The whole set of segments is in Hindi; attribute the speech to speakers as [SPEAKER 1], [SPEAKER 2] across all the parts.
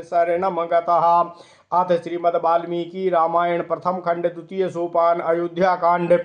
[SPEAKER 1] शरणं गतः। अथ श्रीमद् वाल्मीकि रामायण प्रथम खंड द्वितीय सोपान अयोध्या कांड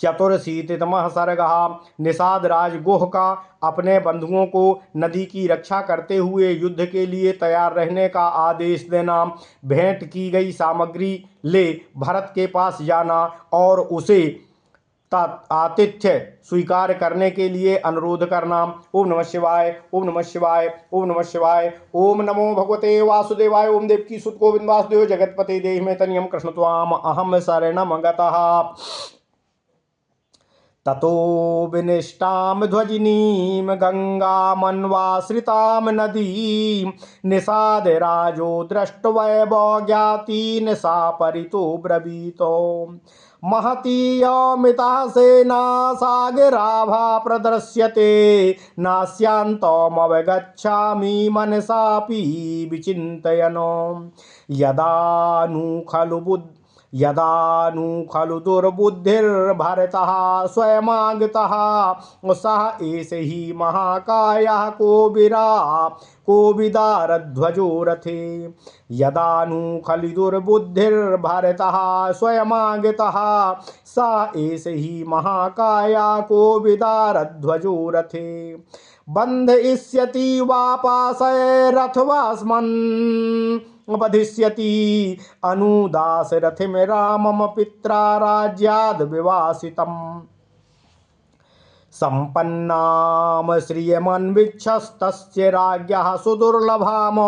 [SPEAKER 1] चतुरशीतितमः सर्गः। निषाद राज गोह का अपने बंधुओं को नदी की रक्षा करते हुए युद्ध के लिए तैयार रहने का आदेश देना, भेंट की गई सामग्री ले भरत के पास जाना और उसे आतिथ्य स्वीकार करने के लिए अनुरोध करना। ओम नमः शिवाय, ओम नमः शिवाय, ओम नमः शिवाय। ओम नमो भगवते वासुदेवाय। ओम देवकी सुत गोविंद वासुदेव जगतपते देहि मे तनियम कृष्ण त्वाम अहम शरणं गतः। ततो विनिष्टां ध्वजिनीं गंगामन्वाश्रितां नदीं निषादराजो दृष्ट्वैवज्ञाति निशा परितो ब्रवीतो महतीयमिता सेना सागराभा प्रदर्श्यते नास्यान्तमवगच्छामि मनसापि विचिन्तयन् यदा नु खलु दुर्बुद्धिर्भरतः स्वयमागतः सः एष हि महाकायः कोविदारध्वजो रथे। यदा नु खलु दुर्बुद्धिर्भरतः स्वयमागतः स एष हि महाकाया कोविदारध्वजो रथे। बन्धयिष्यति वा पाशैरथवास्मन् वधिष्यति अनुदास रथिम रामम पित्रा राज्याद् विवासितम् सम्पन्नाम श्रियमन्वीक्षस्तस्य राज्ञः सुदुर्लभाम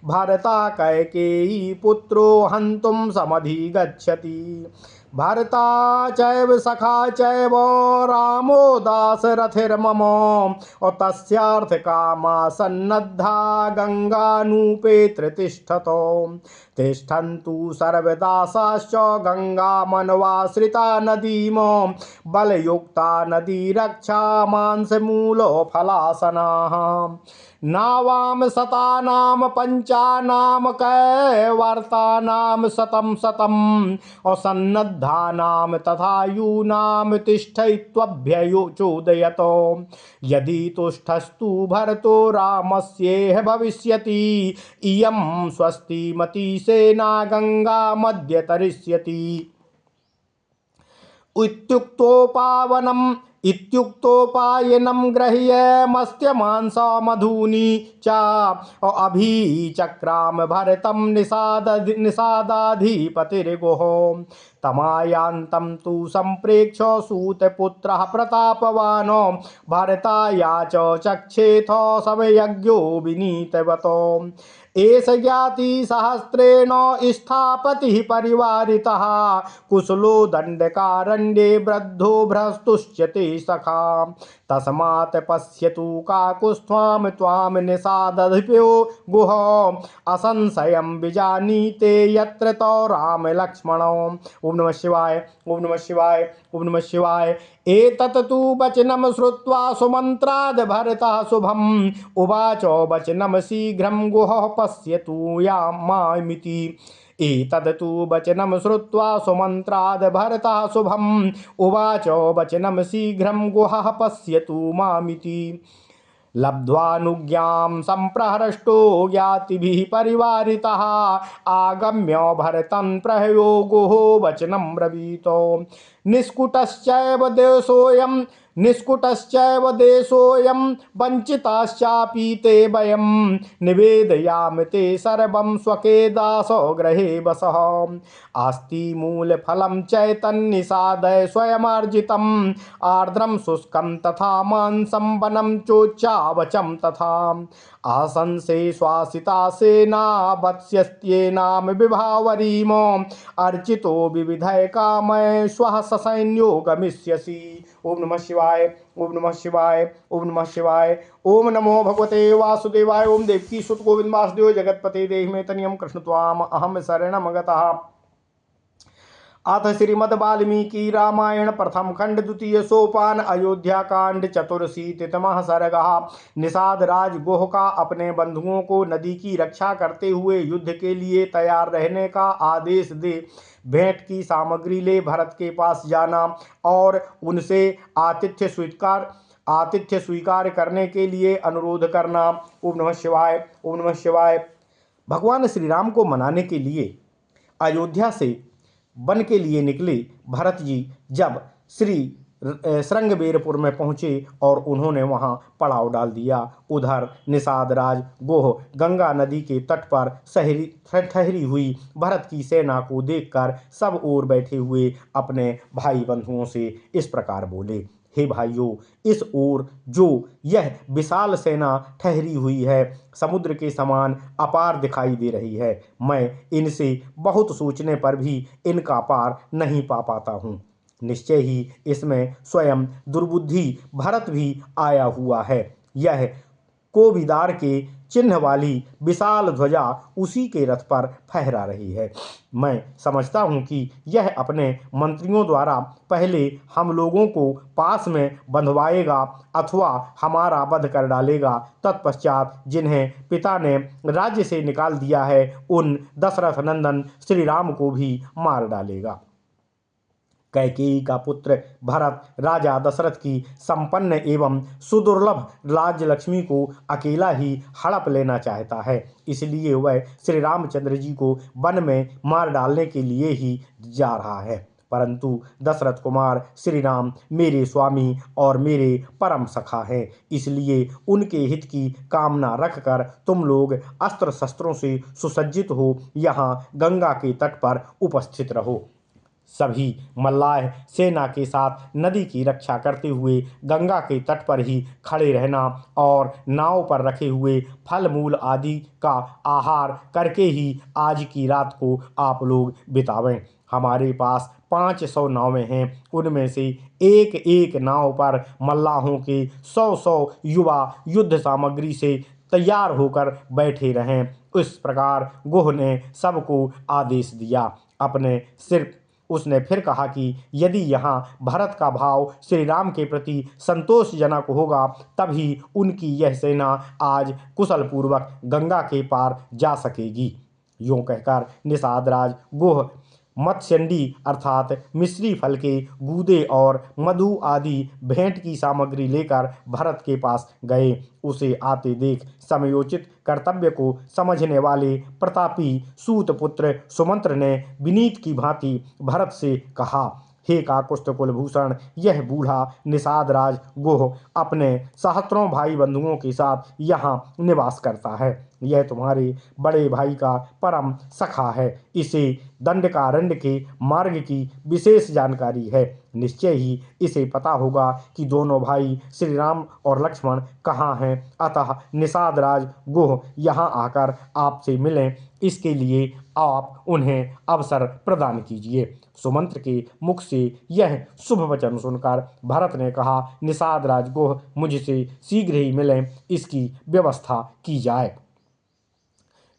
[SPEAKER 1] भरता कैकेयी पुत्रो हन्तुं समधिगच्छति। भरता चैव सखा चैव रामो दासरथिर्मम तस्यार्थकामा सन्नद्धा गंगानूपेत्र तिष्ठतो। तिष्ठन्तु सर्वदासाश्च गंगामन्वाश्रिता नदीम बलयुक्ता नदी रक्षा मांसमूलो फलासनाः। नावाम शतानाम पंचानाम कैवर्तानाम शतं और सन्नद्धानाम तथा यूनाम तिष्ठैत्वभ्ययोचोदयतो। यदि तुष्टस्तु भरतो रामस्येह भविष्यति इयं स्वस्तिमती सेना गंगा मध्य तरिष्यति। इत्युक्तोपायनं गृह्य मत्स्य मांस मधूनि च अभिचक्राम भरतं निषादाधिपतिर्गुः। तमायान्तं तु सम्प्रेक्ष्य सूतपुत्रः प्रतापवान् भरताया च चक्षेथ समयज्ञो विनीतवतो। एष ज्ञाति सहस्रेण स्थापतिः परिवारितः कुशलो दण्डकारण्ये वृद्धो भ्रष्टुष्यते सखा। तस्मात् पश्यतु काकुस्त्वां त्वां निषादधिपो गुह असंशयं विजानीते यत्र तौ राम लक्ष्मणौ। ओम नमः शिवाय, ओम नमः शिवाय, ओम नमः शिवाय। एतत् तु वचनं श्रुत्वा सुमन्त्राद् भरतः शुभम् उवाच वचनं शीघ्रं गुह पश्यतु यामामिति। एतद् वचनं श्रुत्वा सुमन्त्राद् भरतः शुभम् उवाच वचनं शीघ्रं गुहः पश्यतु मामिति। लब्ध्वानुज्ञां सम्प्रहृष्टो ज्ञातिभिः परिवारितः आगम्य भरतं प्रहयो गुहो वचनं ब्रवीतो। निष्कुटश्चैव देशोऽयं वञ्चिताश्चापि ते वयं निवेदयाम ते सर्वं स्वके दासो गृहे वसः। आस्ति मूलफलं चैतन्निषादय स्वयमार्जितम् आर्द्रं शुष्कं तथा मांसं वनं चोच्चावचं तथा। आशंसे श्वासिता सेना वत्स्यस्त्येनाम विभावरीम अर्चितो विविधय कामय स्वः ससैन्यो गमिष्यसि। ओम नमः शिवाय, ओम नमः शिवाय, ओम नमः शिवाय। ओम नमो भगवते वासुदेवाय। ओम देवकी सुत गोविंद वासुदेव जगतपते देहि मे तनियं कृष्ण त्वाम अहम शरणं गतः। अथ श्रीमद् वाल्मीकि रामायण प्रथम खंड द्वितीय सोपान अयोध्या कांड चतुर्शीतितमः सर्गः। निषाद राज गोह का अपने बंधुओं को नदी की रक्षा करते हुए युद्ध के लिए तैयार रहने का आदेश दे भेंट की सामग्री ले भरत के पास जाना और उनसे आतिथ्य स्वीकार आतिथ्य स्वीकार करने के लिए अनुरोध करना। ओम नमः शिवाय, ओम नमः शिवाय। भगवान श्री राम को मनाने के लिए अयोध्या से वन के लिए निकले भरत जी जब श्रृंगबेरपुर में पहुँचे और उन्होंने वहाँ पड़ाव डाल दिया। उधर निषाद राज गोह गंगा नदी के तट पर ठहरी हुई भरत की सेना को देखकर सब ओर बैठे हुए अपने भाई बंधुओं से इस प्रकार बोले, हे भाइयों, इस ओर जो यह विशाल सेना ठहरी हुई है समुद्र के समान अपार दिखाई दे रही है। मैं इनसे बहुत सोचने पर भी इनका पार नहीं पा पाता हूँ। निश्चय ही इसमें स्वयं दुर्बुद्धि भरत भी आया हुआ है। यह कोविदार के चिन्ह वाली विशाल ध्वजा उसी के रथ पर फहरा रही है। मैं समझता हूँ कि यह अपने मंत्रियों द्वारा पहले हम लोगों को पास में बंधवाएगा अथवा हमारा वध कर डालेगा। तत्पश्चात जिन्हें पिता ने राज्य से निकाल दिया है उन दशरथ नंदन श्री राम को भी मार डालेगा। कैकेयी का पुत्र भरत राजा दशरथ की संपन्न एवं सुदुर्लभ राज्यलक्ष्मी को अकेला ही हड़प लेना चाहता है। इसलिए वह श्री रामचंद्र जी को वन में मार डालने के लिए ही जा रहा है। परंतु दशरथ कुमार श्री राम मेरे स्वामी और मेरे परम सखा हैं, इसलिए उनके हित की कामना रखकर तुम लोग अस्त्र शस्त्रों से सुसज्जित हो यहाँ गंगा के तट पर उपस्थित रहो। सभी मल्लाह सेना के साथ नदी की रक्षा करते हुए गंगा के तट पर ही खड़े रहना और नाव पर रखे हुए फल मूल आदि का आहार करके ही आज की रात को आप लोग बितावें। हमारे पास 500 नावें हैं, उनमें से एक एक नाव पर मल्लाहों के 100 युवा युद्ध सामग्री से तैयार होकर बैठे रहें। इस प्रकार गोह ने सबको आदेश दिया। अपने सिर उसने फिर कहा कि यदि यहाँ भरत का भाव श्री राम के प्रति संतोषजनक होगा तभी उनकी यह सेना आज कुशल पूर्वक गंगा के पार जा सकेगी। यूँ कहकर निषाद राज गोह मत्स्यंडी अर्थात मिश्री फल के गूदे और मधु आदि भेंट की सामग्री लेकर भरत के पास गए। उसे आते देख समयोचित कर्तव्य को समझने वाले प्रतापी सूतपुत्र सुमंत्र ने विनीत की भांति भरत से कहा, हे काकुस्थ कुलभूषण, यह बूढ़ा निषाद राज गोह अपने सहस्त्रों भाई बंधुओं के साथ यहाँ निवास करता है। यह तुम्हारे बड़े भाई का परम सखा है। इसे दंडकारण्य के मार्ग की विशेष जानकारी है। निश्चय ही इसे पता होगा कि दोनों भाई श्री राम और लक्ष्मण कहाँ हैं। अतः निषाद राज गोह यहाँ आकर आपसे मिलें, इसके लिए आप उन्हें अवसर प्रदान कीजिए। सुमंत्र के मुख से यह शुभ वचन सुनकर भरत ने कहा, निषाद राज गोह मुझसे शीघ्र ही मिलें, इसकी व्यवस्था की जाए।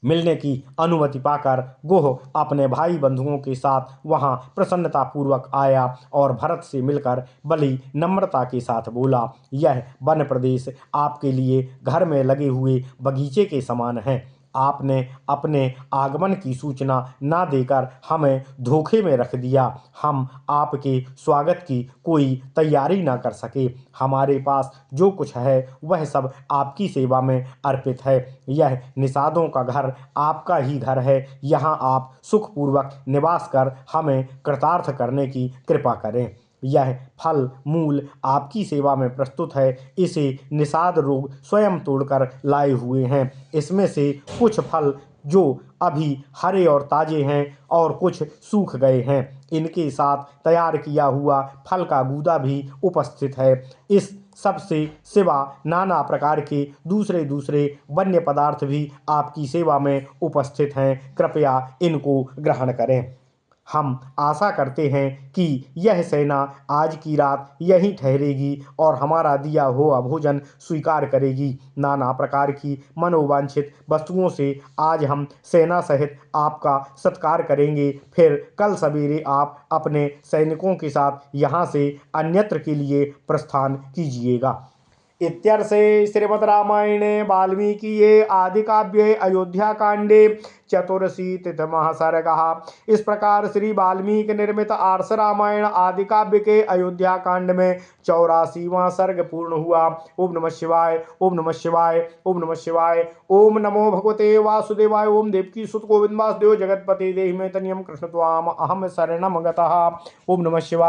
[SPEAKER 1] मिलने की अनुमति पाकर गोह अपने भाई बंधुओं के साथ वहां प्रसन्नतापूर्वक आया और भरत से मिलकर बड़ी नम्रता के साथ बोला, यह वन प्रदेश आपके लिए घर में लगे हुए बगीचे के समान है। आपने अपने आगमन की सूचना ना देकर हमें धोखे में रख दिया। हम आपके स्वागत की कोई तैयारी ना कर सके। हमारे पास जो कुछ है वह सब आपकी सेवा में अर्पित है। यह निषादों का घर आपका ही घर है। यहाँ आप सुखपूर्वक निवास कर हमें कृतार्थ करने की कृपा करें। यह फल मूल आपकी सेवा में प्रस्तुत है। इसे निषाद लोग स्वयं तोड़कर लाए हुए हैं। इसमें से कुछ फल जो अभी हरे और ताजे हैं और कुछ सूख गए हैं। इनके साथ तैयार किया हुआ फल का गूदा भी उपस्थित है। इस सबसे सिवा नाना प्रकार के दूसरे दूसरे वन्य पदार्थ भी आपकी सेवा में उपस्थित हैं। कृपया इनको ग्रहण करें। हम आशा करते हैं कि यह सेना आज की रात यहीं ठहरेगी और हमारा दिया हुआ भोजन स्वीकार करेगी। नाना प्रकार की मनोवांछित वस्तुओं से आज हम सेना सहित आपका सत्कार करेंगे। फिर कल सवेरे आप अपने सैनिकों के साथ यहाँ से अन्यत्र के लिए प्रस्थान कीजिएगा। इत्यर्थे श्रीमद् रामायणे वाल्मीकिये आदिकाव्ये अयोध्याकांडे चतुरशीतितमः सर्गः। इस प्रकार श्री वाल्मीकि निर्मित आर्ष रामायण आदि काव्य के अयोध्या कांड में 84वां सर्ग पूर्ण हुआ। ओम नमः शिवाय, ओम नमः शिवाय, ओम नमः शिवाय। ओम नमो भगवते वासुदेवाय। ओम देवकी सुत गोविंद वासुदेव जगतपति देहि में तनियम कृष्ण त्वाम अहम शरणम गतः। ओम नमः शिवाय।